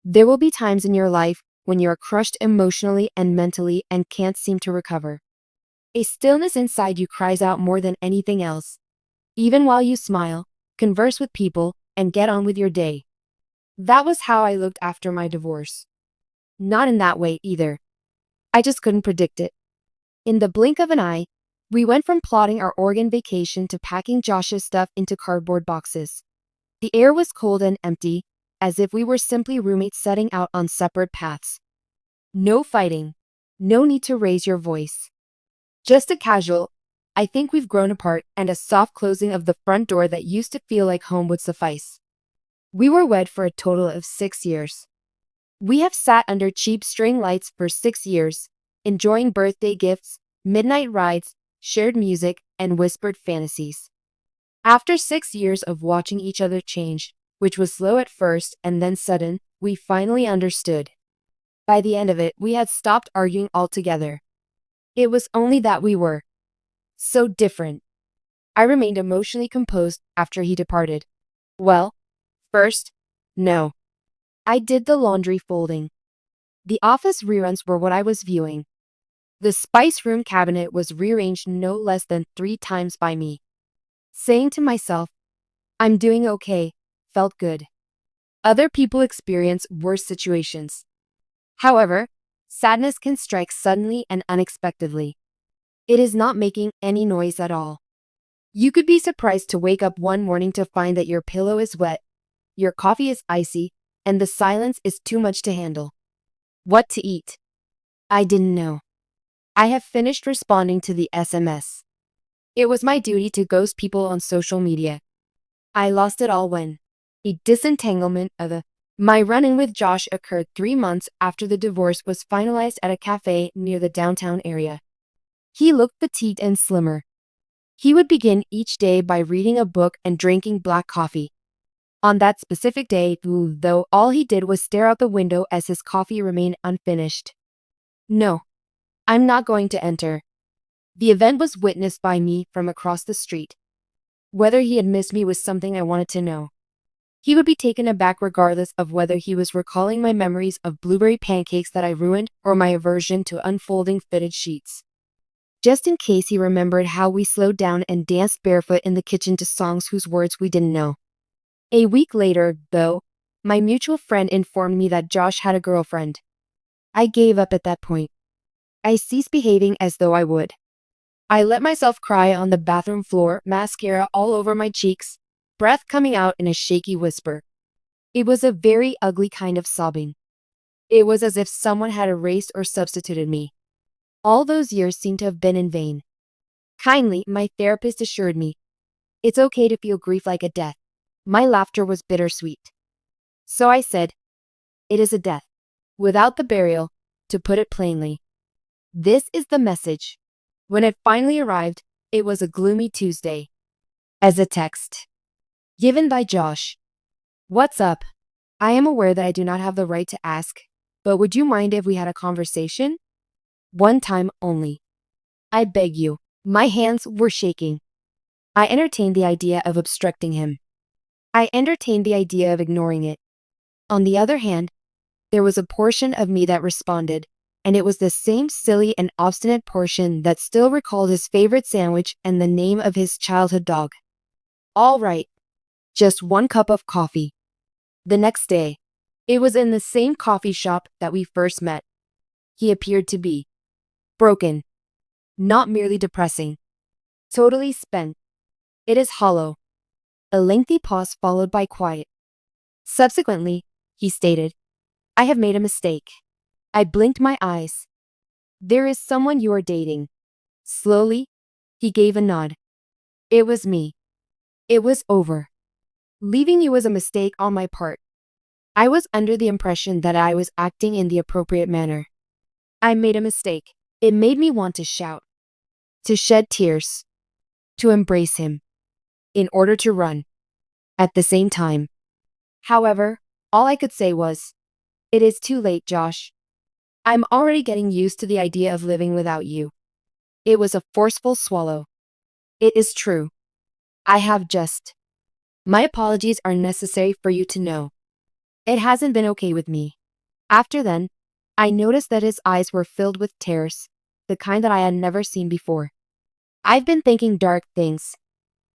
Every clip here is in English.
There will be times in your life when you are crushed emotionally and mentally and can't seem to recover. A stillness inside you cries out more than anything else. Even while you smile, converse with people, and get on with your day. That was how I looked after my divorce. Not in that way either. I just couldn't predict it. In the blink of an eye, we went from plotting our Oregon vacation to packing Josh's stuff into cardboard boxes. The air was cold and empty, as if we were simply roommates setting out on separate paths. No fighting. No need to raise your voice. Just a casual, I think we've grown apart, and a soft closing of the front door that used to feel like home would suffice. We were wed for a total of 6 years. We have sat under cheap string lights for 6 years, enjoying birthday gifts, midnight rides, shared music, and whispered fantasies. After 6 years of watching each other change, which was slow at first and then sudden, we finally understood. By the end of it, we had stopped arguing altogether. It was only that we were so different. I remained emotionally composed after he departed. Well, first, no. I did the laundry folding. The Office reruns were what I was viewing. The Spice Room cabinet was rearranged no less than 3 times by me. Saying to myself, I'm doing okay, felt good. Other people experience worse situations. However, sadness can strike suddenly and unexpectedly. It is not making any noise at all. You could be surprised to wake up one morning to find that your pillow is wet, your coffee is icy, and the silence is too much to handle. What to eat? I didn't know. I have finished responding to the SMS. It was my duty to ghost people on social media. I lost it all when a disentanglement of my run-in with Josh occurred 3 months after the divorce was finalized at a cafe near the downtown area. He looked fatigued and slimmer. He would begin each day by reading a book and drinking black coffee. On that specific day, though, all he did was stare out the window as his coffee remained unfinished. No, I'm not going to enter. The event was witnessed by me from across the street. Whether he had missed me was something I wanted to know. He would be taken aback regardless of whether he was recalling my memories of blueberry pancakes that I ruined or my aversion to unfolding fitted sheets. Just in case he remembered how we slowed down and danced barefoot in the kitchen to songs whose words we didn't know. A week later, though, my mutual friend informed me that Josh had a girlfriend. I gave up at that point. I ceased behaving as though I would. I let myself cry on the bathroom floor, mascara all over my cheeks, breath coming out in a shaky whisper. It was a very ugly kind of sobbing. It was as if someone had erased or substituted me. All those years seemed to have been in vain. Kindly, my therapist assured me, it's okay to feel grief like a death. My laughter was bittersweet. So I said, it is a death. Without the burial, to put it plainly. This is the message. When it finally arrived, it was a gloomy Tuesday. As a text. Given by Josh. What's up? I am aware that I do not have the right to ask, but would you mind if we had a conversation? One time only. I beg you. My hands were shaking. I entertained the idea of obstructing him. I entertained the idea of ignoring it. On the other hand, there was a portion of me that responded, and it was the same silly and obstinate portion that still recalled his favorite sandwich and the name of his childhood dog. All right. Just 1 cup of coffee. The next day, it was in the same coffee shop that we first met. He appeared to be broken. Not merely depressing. Totally spent. It is hollow. A lengthy pause followed by quiet. Subsequently, he stated, I have made a mistake. I blinked my eyes. There is someone you are dating. Slowly, he gave a nod. It was me. It was over. Leaving you was a mistake on my part. I was under the impression that I was acting in the appropriate manner. I made a mistake. It made me want to shout, to shed tears, to embrace him, in order to run. At the same time. However, all I could say was, it is too late, Josh. I'm already getting used to the idea of living without you. It was a forceful swallow. It is true. I have just. My apologies are necessary for you to know. It hasn't been okay with me. After then, I noticed that his eyes were filled with tears, the kind that I had never seen before. I've been thinking dark things,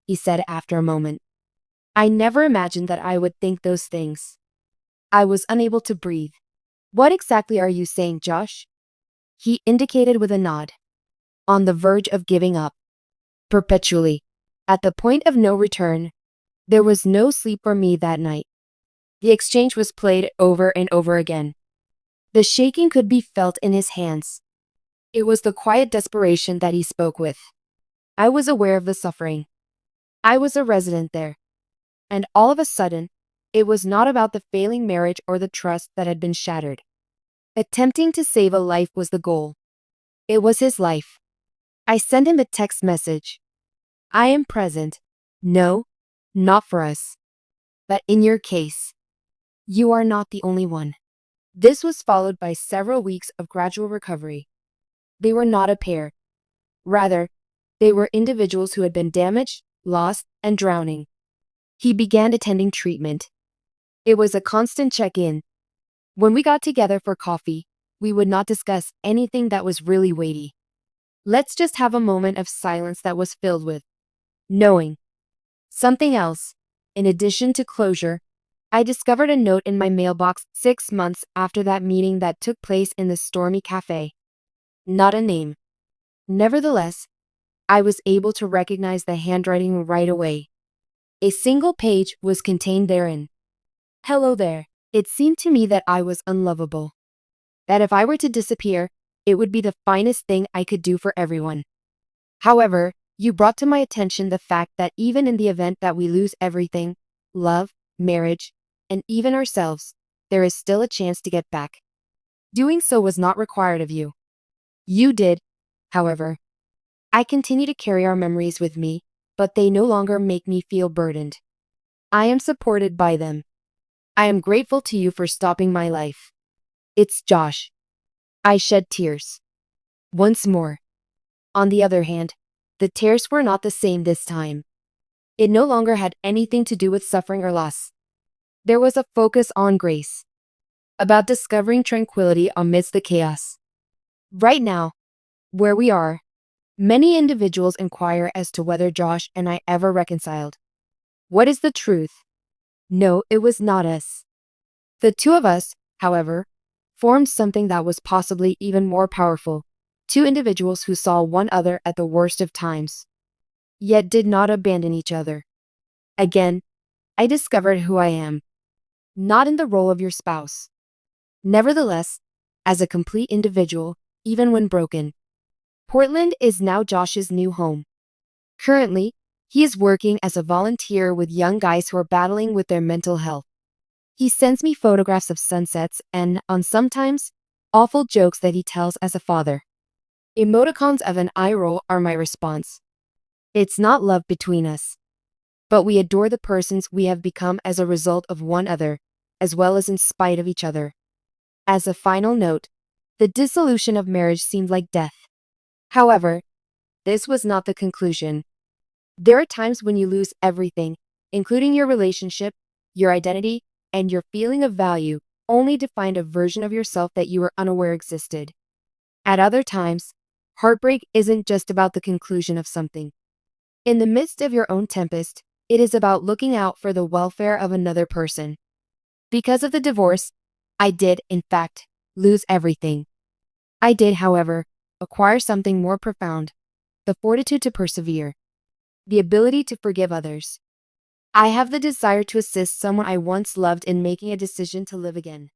he said after a moment. I never imagined that I would think those things. I was unable to breathe. What exactly are you saying, Josh? He indicated with a nod. On the verge of giving up. Perpetually. At the point of no return. There was no sleep for me that night. The exchange was played over and over again. The shaking could be felt in his hands. It was the quiet desperation that he spoke with. I was aware of the suffering. I was a resident there. And all of a sudden, it was not about the failing marriage or the trust that had been shattered. Attempting to save a life was the goal. It was his life. I sent him a text message. I am present. No, not for us. But in your case, you are not the only one. This was followed by several weeks of gradual recovery. They were not a pair. Rather, they were individuals who had been damaged, lost, and drowning. He began attending treatment. It was a constant check-in. When we got together for coffee, we would not discuss anything that was really weighty. Let's just have a moment of silence that was filled with knowing. Something else. In addition to closure, I discovered a note in my mailbox 6 months after that meeting that took place in the stormy cafe. Not a name. Nevertheless, I was able to recognize the handwriting right away. A single page was contained therein. Hello there. It seemed to me that I was unlovable. That if I were to disappear, it would be the finest thing I could do for everyone. However, you brought to my attention the fact that even in the event that we lose everything, love, marriage, and even ourselves, there is still a chance to get back. Doing so was not required of you. You did, however. I continue to carry our memories with me, but they no longer make me feel burdened. I am supported by them. I am grateful to you for stopping my life. It's Josh. I shed tears. Once more. On the other hand, the tears were not the same this time. It no longer had anything to do with suffering or loss. There was a focus on grace. About discovering tranquility amidst the chaos. Right now, where we are, many individuals inquire as to whether Josh and I ever reconciled. What is the truth? No, it was not us. The two of us, however, formed something that was possibly even more powerful. Two individuals who saw one another at the worst of times, yet did not abandon each other. Again, I discovered who I am. Not in the role of your spouse. Nevertheless, as a complete individual, even when broken. Portland is now Josh's new home. Currently, he is working as a volunteer with young guys who are battling with their mental health. He sends me photographs of sunsets and, on sometimes, awful jokes that he tells as a father. Emoticons of an eye roll are my response. It's not love between us. But we adore the persons we have become as a result of one another, as well as in spite of each other. As a final note, the dissolution of marriage seemed like death. However, this was not the conclusion. There are times when you lose everything, including your relationship, your identity, and your feeling of value, only to find a version of yourself that you were unaware existed. At other times, heartbreak isn't just about the conclusion of something. In the midst of your own tempest, it is about looking out for the welfare of another person. Because of the divorce, I did, in fact, lose everything. I did, however, acquire something more profound: the fortitude to persevere, the ability to forgive others. I have the desire to assist someone I once loved in making a decision to live again.